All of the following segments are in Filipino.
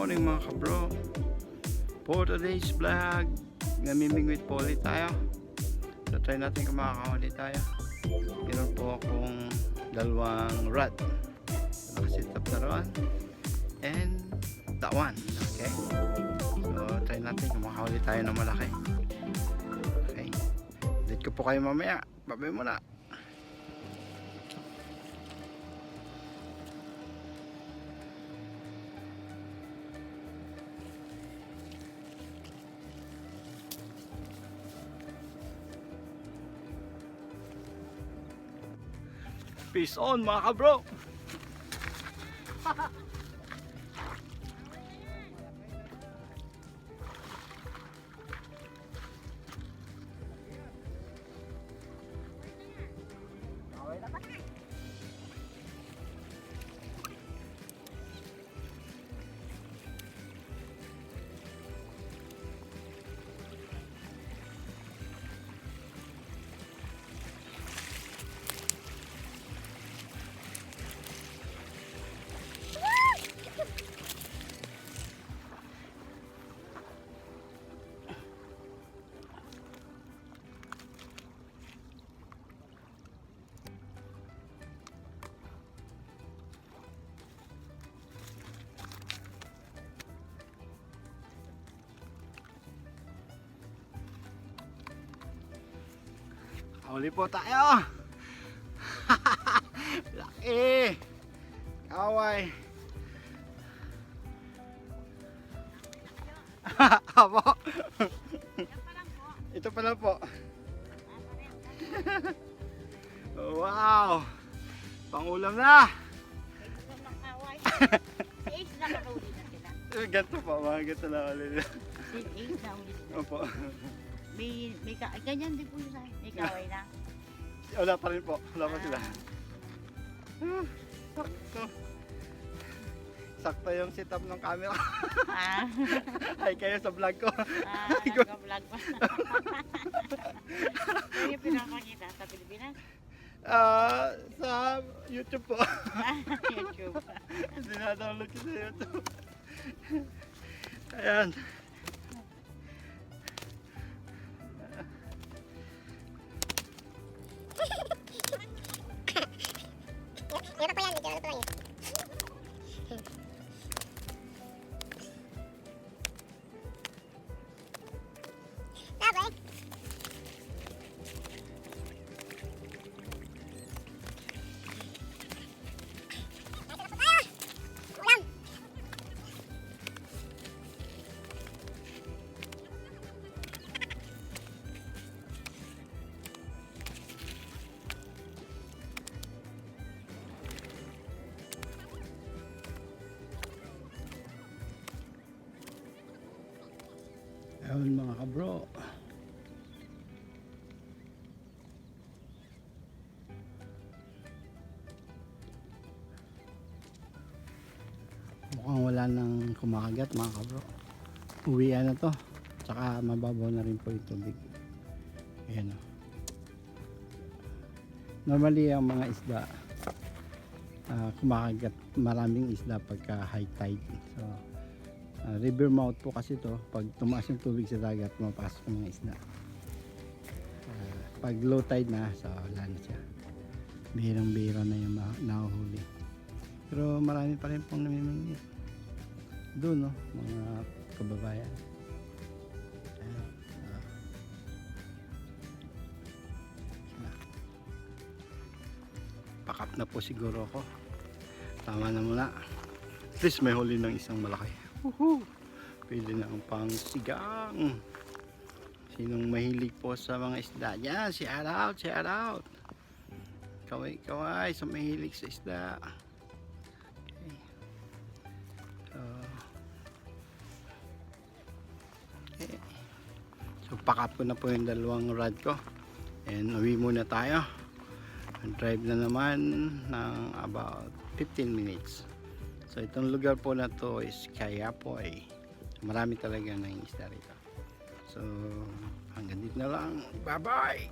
morning mga kabro. For today's vlog, namiming with Polly tayo. So try natin kung makakahuli tayo. Meron po akong dalawang rod. Nakasit up na ron. And that one. Okay. So try natin kung makakahuli tayo ng malaki. Okay. Dito ko po kayo mamaya. Babay muna. Peace on mga kabro. Huli po tayo. Laki. Kaway. Apo. Ito pa lang po. Wow. Pangulam na. Ganto po, mga ganto na ulit. Opo. May ganyan din po yun ay. May kaway na. Wala pa rin po. Wala pa sila. Sakto. Sakto yung setup ng camera. Ay kayo sa vlog ko. Nag-vlog pa. Kaya pinapakita sa Pilipinas? Sa YouTube po. YouTube. Dinadownload ko sa YouTube. Ayan. Dito po yan, dito po yan. Sabi. Ayun mga kabro. Mukhang wala nang kumakagat mga kabro. Uwian na to. Tsaka mababaw na rin po yung tubig. Ayan o. Normally ang mga isda kumakagat maraming isda pagka high tide. So river mouth po kasi to, pag tumaas yung tubig sa dagat mapasok yung mga isda. Pag low tide na, so wala na siya, bihirang-bihira na yung nahuhuli, pero marami pa rin pong namimingwit doon, no, mga kababayan. Pakap na po siguro ako, tama na muna, at least may huli ng isang malaki. Pwede na ang pangsigang. Sinong mahilig po sa mga isda? Yan, shout out, shout out. Kaway, kaway sa mahilig sa isda. Okay. Okay. So pakap ko na po yung dalawang rod ko. And uwi muna tayo. Drive na naman ng about 15 minutes. So itong lugar po na to is Kayapoy. Marami talaga ng isda rito. So hanggang dito na lang. Bye bye!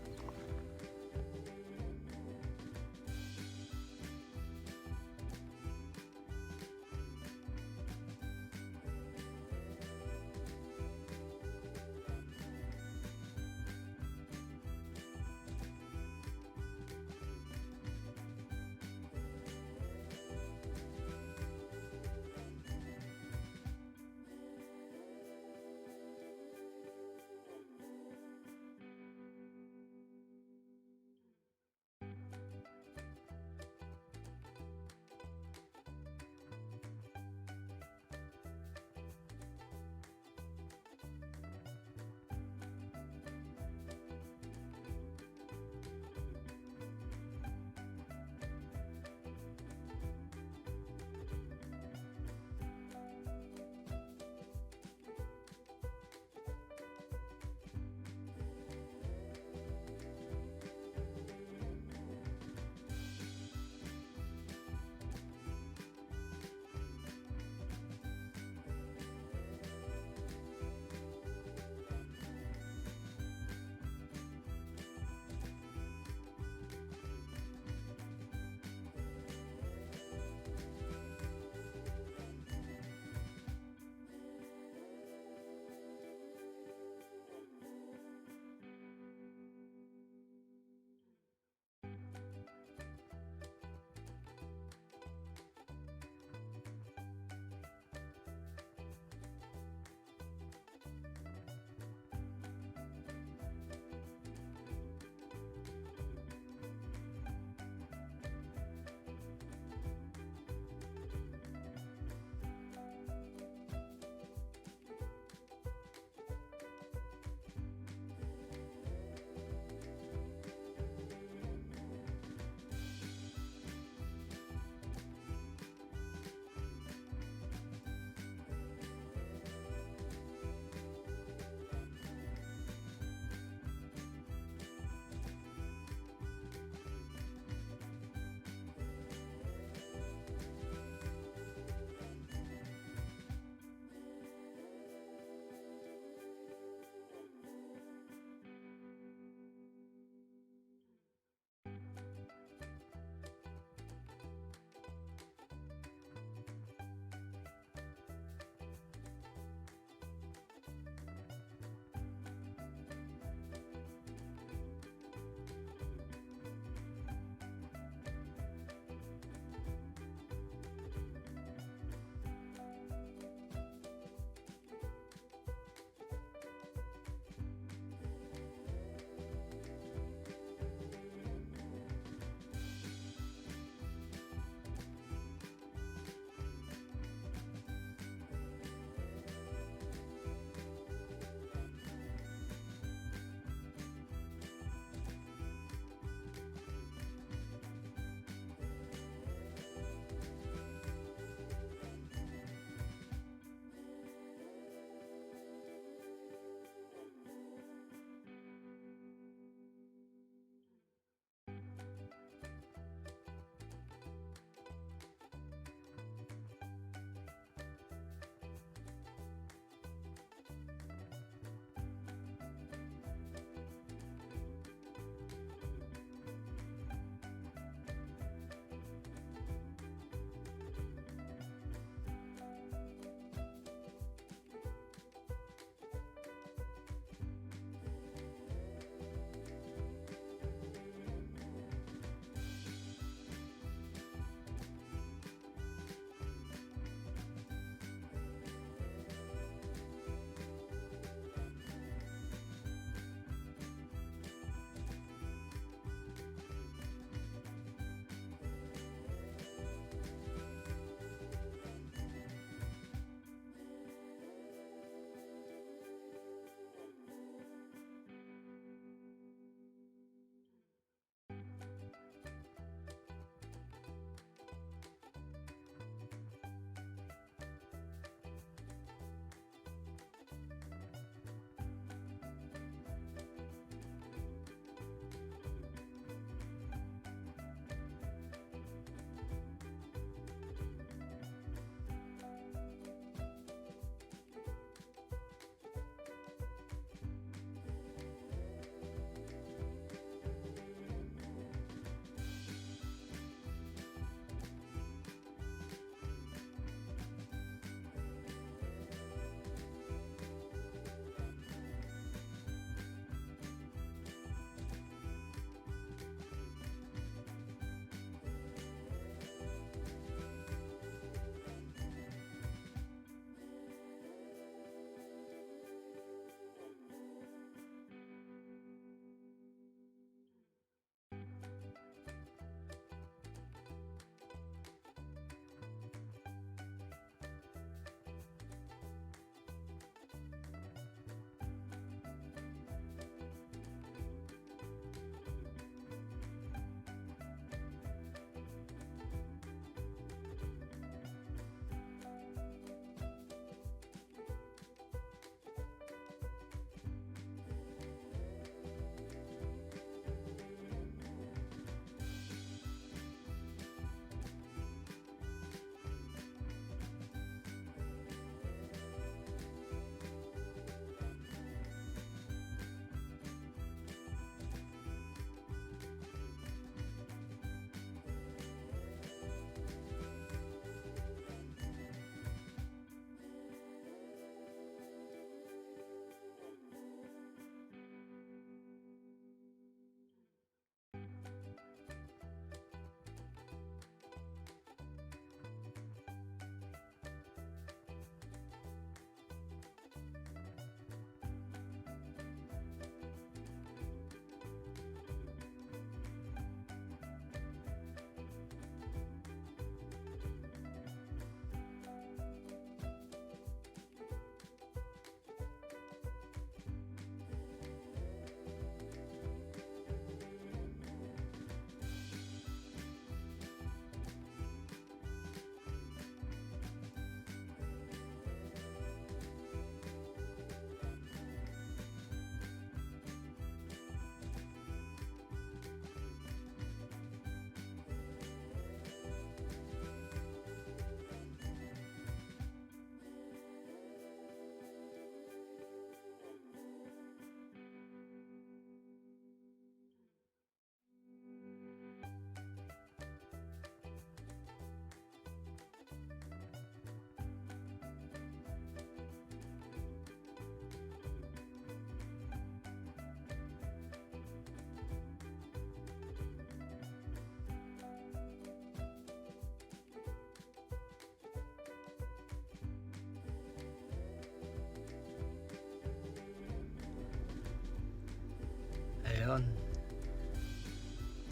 Ayun.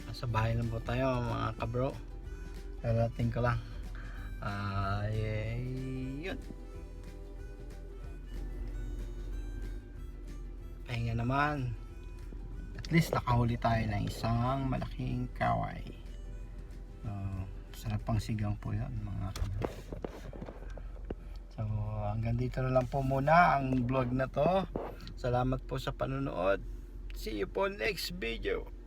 Nasa bahay lang po tayo mga kabro. Darating ko lang. Yun. Pahinga naman. At least nakahuli tayo ng isang malaking kaway. Sarap pang sigang po yan mga kabro. So hanggang dito na lang po muna ang vlog na to. Salamat po sa panonood. See you po next video.